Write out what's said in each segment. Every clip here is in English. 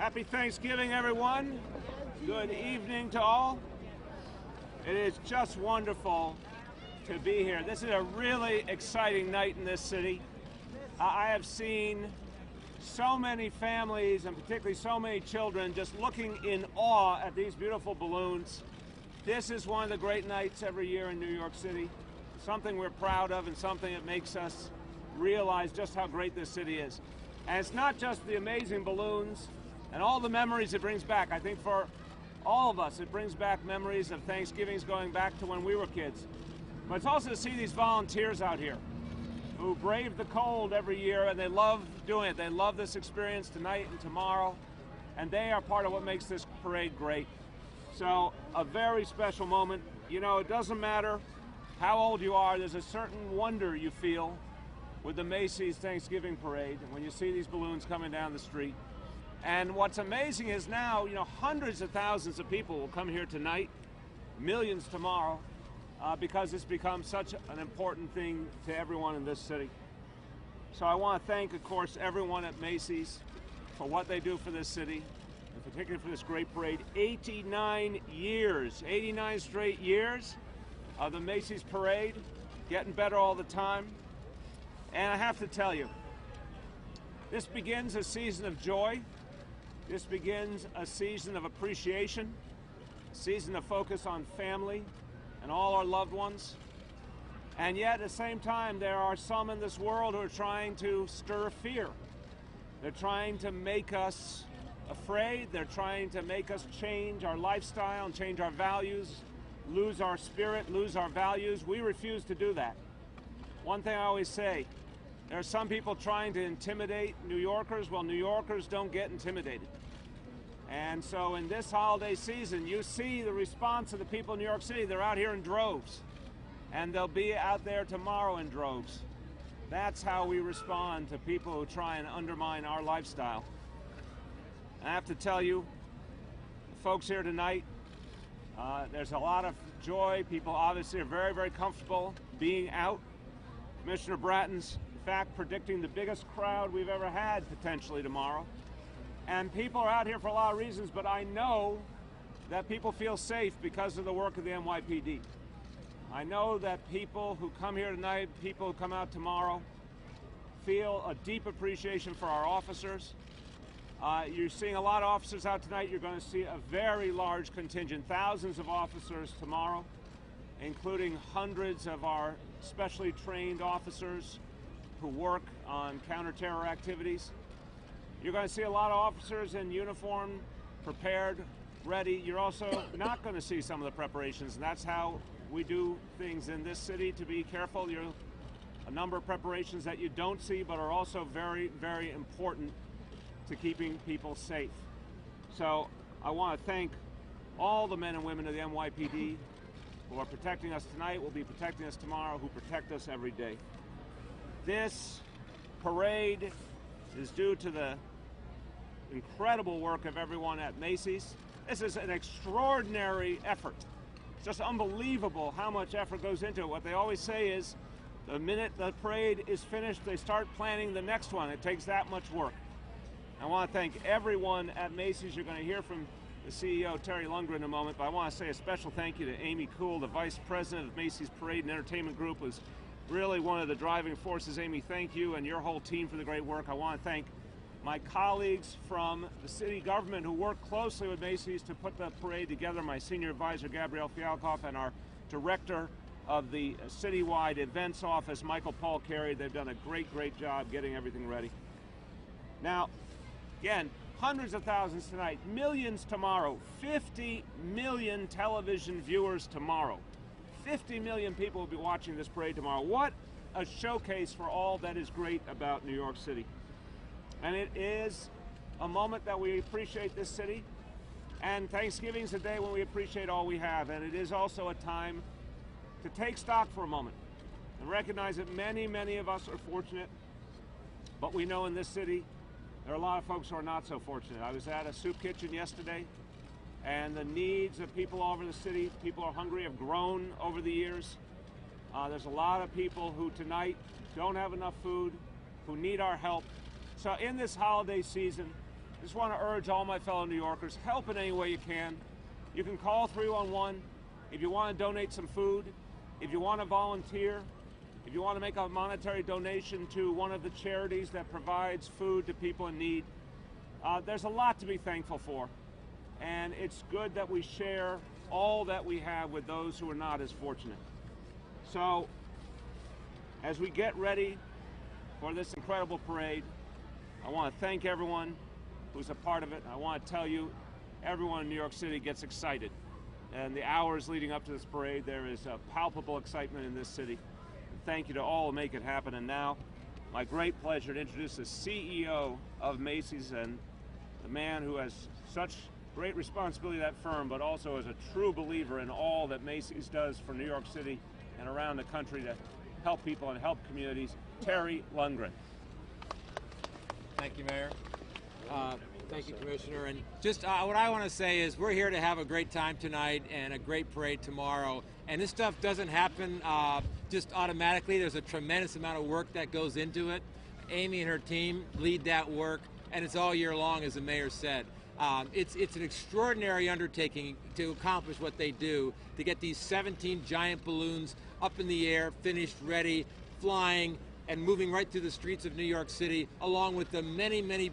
Happy Thanksgiving, everyone. Good evening to all. It is just wonderful to be here. This is a really exciting night in this city. I have seen so many families, and particularly so many children, just looking in awe at these beautiful balloons. This is one of the great nights every year in New York City. Something we're proud of and something that makes us realize just how great this city is. And it's not just the amazing balloons and all the memories it brings back. I think for all of us, it brings back memories of Thanksgivings going back to when we were kids. But it's also to see these volunteers out here who brave the cold every year, and they love doing it. They love this experience tonight and tomorrow, and they are part of what makes this parade great. So a very special moment. You know, it doesn't matter how old you are, there's a certain wonder you feel with the Macy's Thanksgiving Parade when you see these balloons coming down the street. And what's amazing is now, you know, hundreds of thousands of people will come here tonight, millions tomorrow, because it's become such an important thing to everyone in this city. So I want to thank, of course, everyone at Macy's for what they do for this city, and particularly for this great parade. 89 years, 89 straight years of the Macy's Parade, getting better all the time. And I have to tell you, this begins a season of joy. This begins a season of appreciation, a season of focus on family and all our loved ones. And yet, at the same time, there are some in this world who are trying to stir fear. They're trying to make us afraid. They're trying to make us change our lifestyle and change our values, lose our spirit, lose our values. We refuse to do that. One thing I always say, there are some people trying to intimidate New Yorkers. Well, New Yorkers don't get intimidated. And so in this holiday season, you see the response of the people in New York City. They're out here in droves, and they'll be out there tomorrow in droves. That's how we respond to people who try and undermine our lifestyle. I have to tell you, folks here tonight, there's a lot of joy. People obviously are very, very comfortable being out. Commissioner Bratton's, in fact, predicting the biggest crowd we've ever had potentially tomorrow. And people are out here for a lot of reasons, but I know that people feel safe because of the work of the NYPD. I know that people who come here tonight, people who come out tomorrow, feel a deep appreciation for our officers. You're seeing a lot of officers out tonight. You're going to see a very large contingent, thousands of officers tomorrow, including hundreds of our specially trained officers who work on counter-terror activities. You're going to see a lot of officers in uniform, prepared, ready. You're also not going to see some of the preparations, and that's how we do things in this city, to be careful. You're a number of preparations that you don't see, but are also very, very important to keeping people safe. So I want to thank all the men and women of the NYPD who are protecting us tonight, will be protecting us tomorrow, who protect us every day. This parade is due to the incredible work of everyone at Macy's. This is an extraordinary effort. It's just unbelievable how much effort goes into it. What they always say is, the minute the parade is finished, they start planning the next one. It takes that much work. I want to thank everyone at Macy's. You're going to hear from the CEO, Terry Lundgren, in a moment, but I want to say a special thank you to Amy Kuhl, the Vice President of Macy's Parade and Entertainment Group, was really one of the driving forces. Amy, thank you, and your whole team for the great work. I want to thank my colleagues from the city government who work closely with Macy's to put the parade together, my senior advisor, Gabrielle Fialkoff, and our director of the citywide events office, Michael Paul Carey. They've done a great, great job getting everything ready. Now, again, hundreds of thousands tonight, millions tomorrow, 50 million television viewers tomorrow. 50 million people will be watching this parade tomorrow. What a showcase for all that is great about New York City. And it is a moment that we appreciate this city, and Thanksgiving is a day when we appreciate all we have, and it is also a time to take stock for a moment and recognize that many, many of us are fortunate, but we know in this city there are a lot of folks who are not so fortunate. I was at a soup kitchen yesterday, and the needs of people all over the city, people are hungry, have grown over the years. There's a lot of people who tonight don't have enough food, who need our help. So in this holiday season, Just want to urge all my fellow New Yorkers, help in any way you can. You can call 311 if you want to donate some food, if you want to volunteer, if you want to make a monetary donation to one of the charities that provides food to people in need. There's a lot to be thankful for, and it's good that we share all that we have with those who are not as fortunate. So, as we get ready for this incredible parade, I want to thank everyone who's a part of it. I want to tell you, everyone in New York City gets excited. And the hours leading up to this parade, there is a palpable excitement in this city. And thank you to all who make it happen. And now, my great pleasure to introduce the CEO of Macy's and the man who has such great responsibility at that firm, but also is a true believer in all that Macy's does for New York City and around the country to help people and help communities, Terry Lundgren. Thank you, Mayor. Thank you, Commissioner. And just what I want to say is we're here to have a great time tonight and a great parade tomorrow. And this stuff doesn't happen just automatically. There's a tremendous amount of work that goes into it. Amy and her team lead that work, and it's all year long, as the Mayor said. It's an extraordinary undertaking to accomplish what they do, to get these 17 giant balloons up in the air, finished, ready, flying, and moving right through the streets of New York City, along with the many, many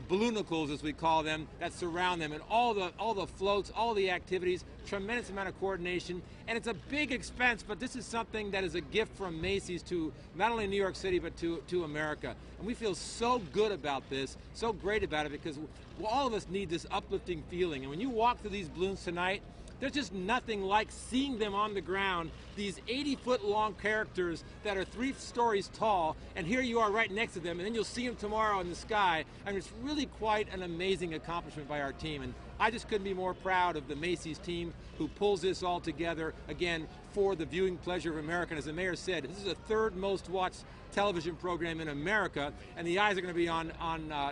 balloonicles, as we call them, that surround them, and all the floats, all the activities, tremendous amount of coordination, and it's a big expense, but this is something that is a gift from Macy's to not only New York City, but to America. And we feel so good about this, so great about it, because all of us need this uplifting feeling. And when you walk through these balloons tonight, there's just nothing like seeing them on the ground, these 80-foot-long characters that are 3 stories tall, and here you are right next to them, and then you'll see them tomorrow in the sky. I mean, it's really quite an amazing accomplishment by our team, and I just couldn't be more proud of the Macy's team who pulls this all together, again, for the viewing pleasure of America. And as the Mayor said, this is the 3rd most watched television program in America, and the eyes are going to be on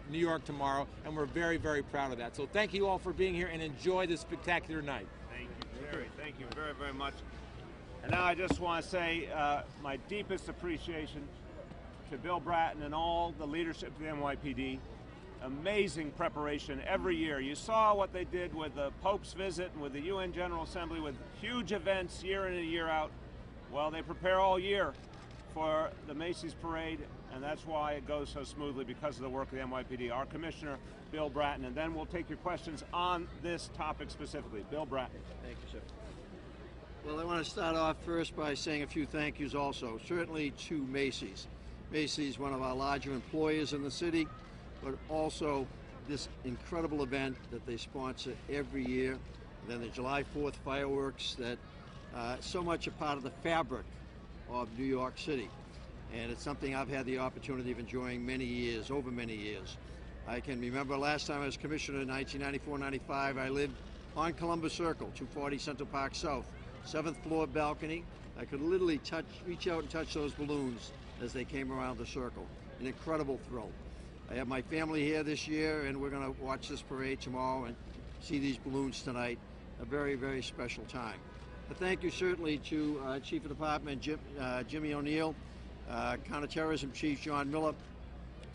New York tomorrow, and we're very, very proud of that. So thank you all for being here, and enjoy this spectacular night. Thank you, Terry. Thank you very, very much. And now I just want to say my deepest appreciation to Bill Bratton and all the leadership of the NYPD. Amazing preparation every year. You saw what they did with the Pope's visit and with the UN General Assembly, with huge events year in and year out. Well, they prepare all year for the Macy's parade, and that's why it goes so smoothly, because of the work of the NYPD. Our Commissioner, Bill Bratton, and then we'll take your questions on this topic specifically. Bill Bratton. Thank you, sir. Well, I want to start off first by saying a few thank yous also, certainly to Macy's. Macy's, one of our larger employers in the city, but also this incredible event that they sponsor every year. And then the July 4th fireworks that so much a part of the fabric of New York City. And it's something I've had the opportunity of enjoying many years, over many years. I can remember last time I was commissioner in 1994-95, I lived on Columbus Circle, 240 Central Park South, 7th floor balcony. I could literally reach out and touch those balloons as they came around the circle. An incredible thrill. I have my family here this year, and we're going to watch this parade tomorrow and see these balloons tonight. A very, very special time. But thank you certainly to Chief of Department Jimmy O'Neill, Counterterrorism Chief John Miller,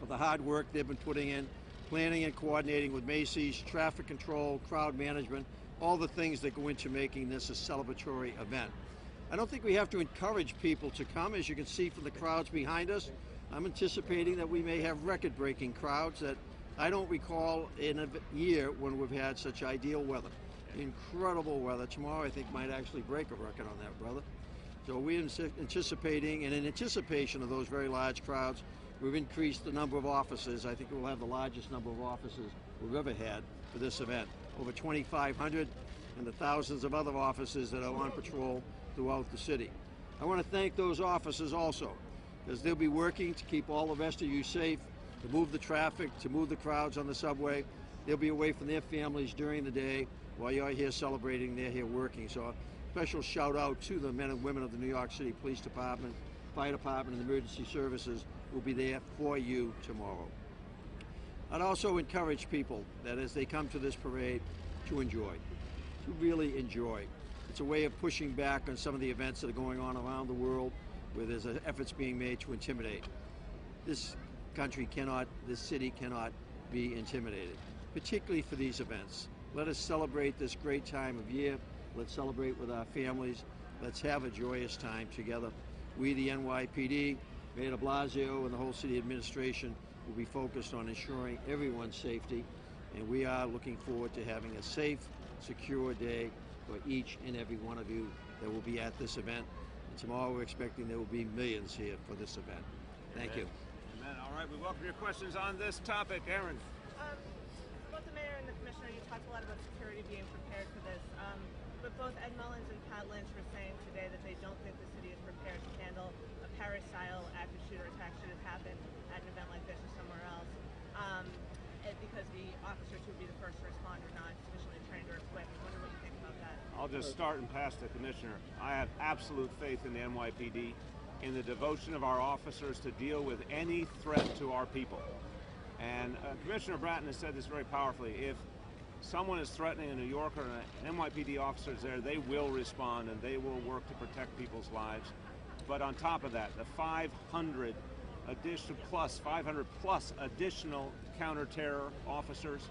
for the hard work they've been putting in, planning and coordinating with Macy's, traffic control, crowd management, all the things that go into making this a celebratory event. I don't think we have to encourage people to come. As you can see from the crowds behind us, I'm anticipating that we may have record-breaking crowds that I don't recall in a year when we've had such ideal weather. Incredible weather. Tomorrow I think might actually break a record on that, brother. So we're anticipating, and in anticipation of those very large crowds, we've increased the number of officers. I think we'll have the largest number of officers we've ever had for this event. Over 2,500, and the thousands of other officers that are on patrol throughout the city. I want to thank those officers also, because they'll be working to keep all the rest of you safe, to move the traffic, to move the crowds on the subway. They'll be away from their families during the day while you're here celebrating, they're here working. So a special shout out to the men and women of the New York City Police Department, Fire Department, and Emergency Services will be there for you tomorrow. I'd also encourage people that as they come to this parade to enjoy, to really enjoy. It's a way of pushing back on some of the events that are going on around the world where there's efforts being made to intimidate. This country cannot, this city cannot be intimidated. particularly for these events. Let us celebrate this great time of year. Let's celebrate with our families. Let's have a joyous time together. We, the NYPD, Mayor de Blasio, and the whole city administration will be focused on ensuring everyone's safety, and we are looking forward to having a safe, secure day for each and every one of you that will be at this event. And tomorrow we're expecting there will be millions here for this event. Thank you. Amen. All right, we welcome your questions on this topic. Aaron. Both the mayor and the commissioner, you talked a lot about security being prepared for this, but both Ed Mullins and Pat Lynch were saying today that they don't think the city is prepared to handle a Paris-style active shooter attack should it happen at an event like this or somewhere else, because the officers who would be the first to respond are not sufficiently trained or equipped. I wonder what you think about that. I'll just start and pass to the commissioner. I have absolute faith in the NYPD, in the devotion of our officers to deal with any threat to our people. And Commissioner Bratton has said this very powerfully. If someone is threatening a New Yorker and an NYPD officer is there, they will respond and they will work to protect people's lives. But on top of that, the 500 plus additional counter-terror officers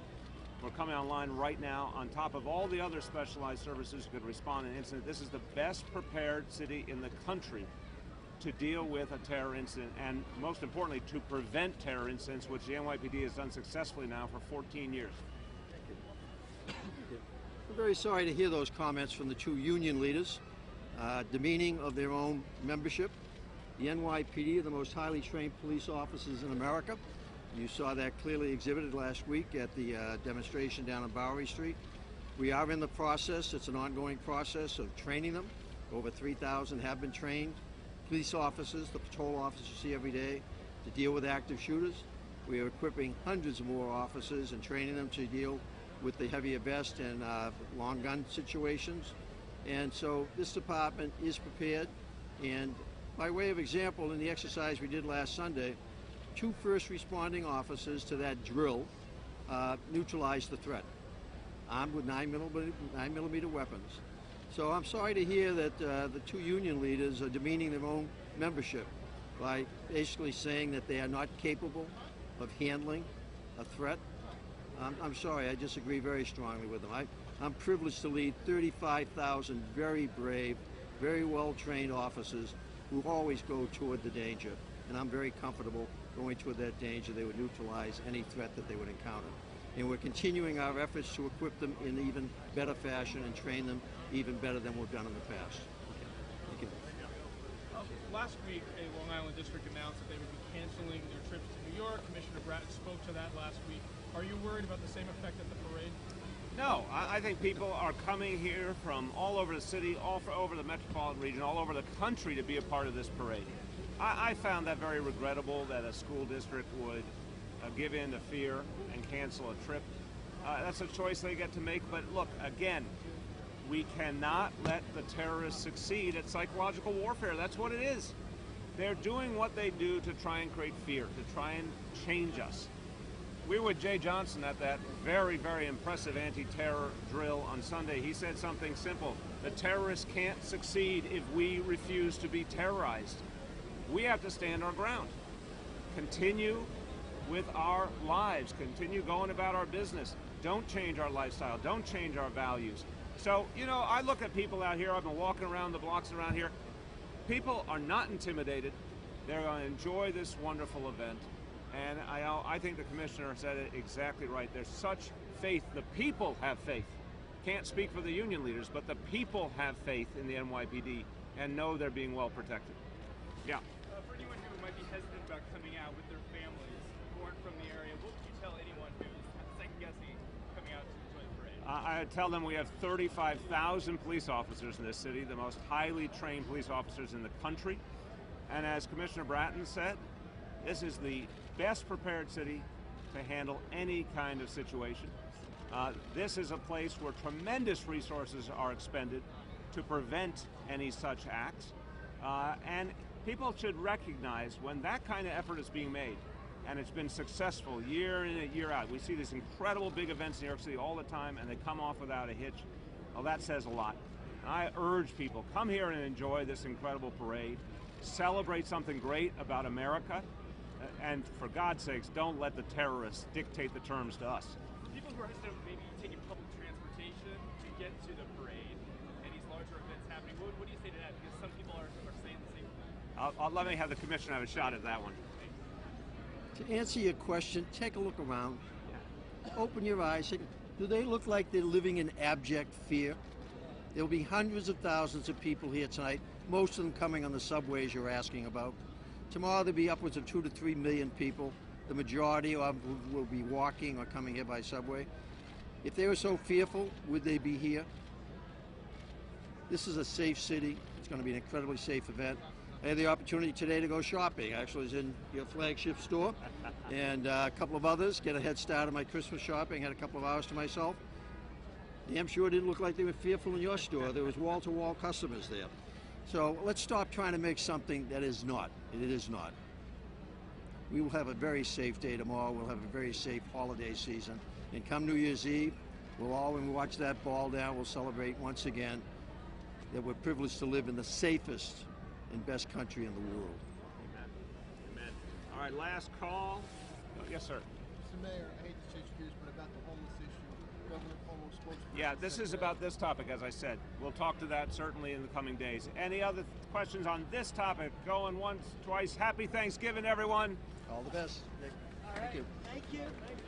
who are coming online right now, on top of all the other specialized services who could respond in an incident. This is the best prepared city in the country to deal with a terror incident, and most importantly, to prevent terror incidents, which the NYPD has done successfully now for 14 years. I'm very sorry to hear those comments from the two union leaders, demeaning of their own membership. The NYPD are the most highly trained police officers in America. You saw that clearly exhibited last week at the demonstration down on Bowery Street. We are in the process, it's an ongoing process of training them. Over 3,000 have been trained. Police officers, the patrol officers you see every day, to deal with active shooters. We are equipping hundreds more officers and training them to deal with the heavier vest and long gun situations. And so this department is prepared. And by way of example, in the exercise we did last Sunday, 2 first responding officers to that drill neutralized the threat, armed with 9mm weapons. So I'm sorry to hear that the two union leaders are demeaning their own membership by basically saying that they are not capable of handling a threat. I'm sorry, I disagree very strongly with them. I'm privileged to lead 35,000 very brave, very well-trained officers who always go toward the danger, and I'm very comfortable going toward that danger. They would neutralize any threat that they would encounter. And we're continuing our efforts to equip them in even better fashion and train them even better than we've done in the past. Thank you. Last week, a Long Island district announced that they would be canceling their trips to New York. Commissioner Bratton spoke to that last week. Are you worried about the same effect at the parade? No, I think people are coming here from all over the city, all over the metropolitan region, all over the country to be a part of this parade. I found that very regrettable that a school district would give in to fear and cancel a trip. That's a choice they get to make, but look, again, we cannot let the terrorists succeed at psychological warfare. That's what it is. They're doing what they do to try and create fear, to try and change us. We were with Jay Johnson at that very, very impressive anti-terror drill on Sunday. He said something simple: the terrorists can't succeed if we refuse to be terrorized. We have to stand our ground, continue with our lives, continue going about our business. Don't change our lifestyle, don't change our values. So, you know, I look at people out here, I've been walking around the blocks around here. People are not intimidated. They're going to enjoy this wonderful event. And I think the commissioner said it exactly right. There's such faith. The people have faith. Can't speak for the union leaders, but the people have faith in the NYPD and know they're being well protected. Yeah. For anyone who might be hesitant about coming out with their families who aren't from the area, what would you tell anyone who's second-guessing coming out to enjoy the parade? I tell them we have 35,000 police officers in this city, the most highly trained police officers in the country. And as Commissioner Bratton said, this is the best prepared city to handle any kind of situation. This is a place where tremendous resources are expended to prevent any such acts. And people should recognize when that kind of effort is being made, and it's been successful year in and year out. We see these incredible big events in New York City all the time, and they come off without a hitch. Well, that says a lot. And I urge people, come here and enjoy this incredible parade. Celebrate something great about America. And for God's sakes, don't let the terrorists dictate the terms to us. People more hesitant of maybe taking public transportation to get to the parade and these larger events happening. What do you say to that? Because some people are saying the same thing. Let me have the commissioner have a shot at that one. To answer your question, take a look around. Open your eyes. Do they look like they're living in abject fear? There'll be hundreds of thousands of people here tonight, most of them coming on the subways you're asking about. Tomorrow there'll be upwards of 2 to 3 million people. The majority of them will be walking or coming here by subway. If they were so fearful, would they be here? This is a safe city. It's going to be an incredibly safe event. I had the opportunity today to go shopping. I actually was in your flagship store and a couple of others, get a head start on my Christmas shopping, had a couple of hours to myself. Damn sure didn't look like they were fearful in your store. There was wall-to-wall customers there. So let's stop trying to make something that is not. It is not. We will have a very safe day tomorrow. We'll have a very safe holiday season. And come New Year's Eve, we'll all, when we watch that ball down, we'll celebrate once again that we're privileged to live in the safest and best country in the world. Amen. Amen. All right, last call. Yes, sir. Mr. Mayor, I hate to change gears, but about the homeless issue, Governor Cuomo spokesperson. Yeah, this is about this topic, as I said. We'll talk to that certainly in the coming days. Any other questions on this topic? Going once, twice. Happy Thanksgiving, everyone. All the best, Nick. All right. Thank you. Thank you.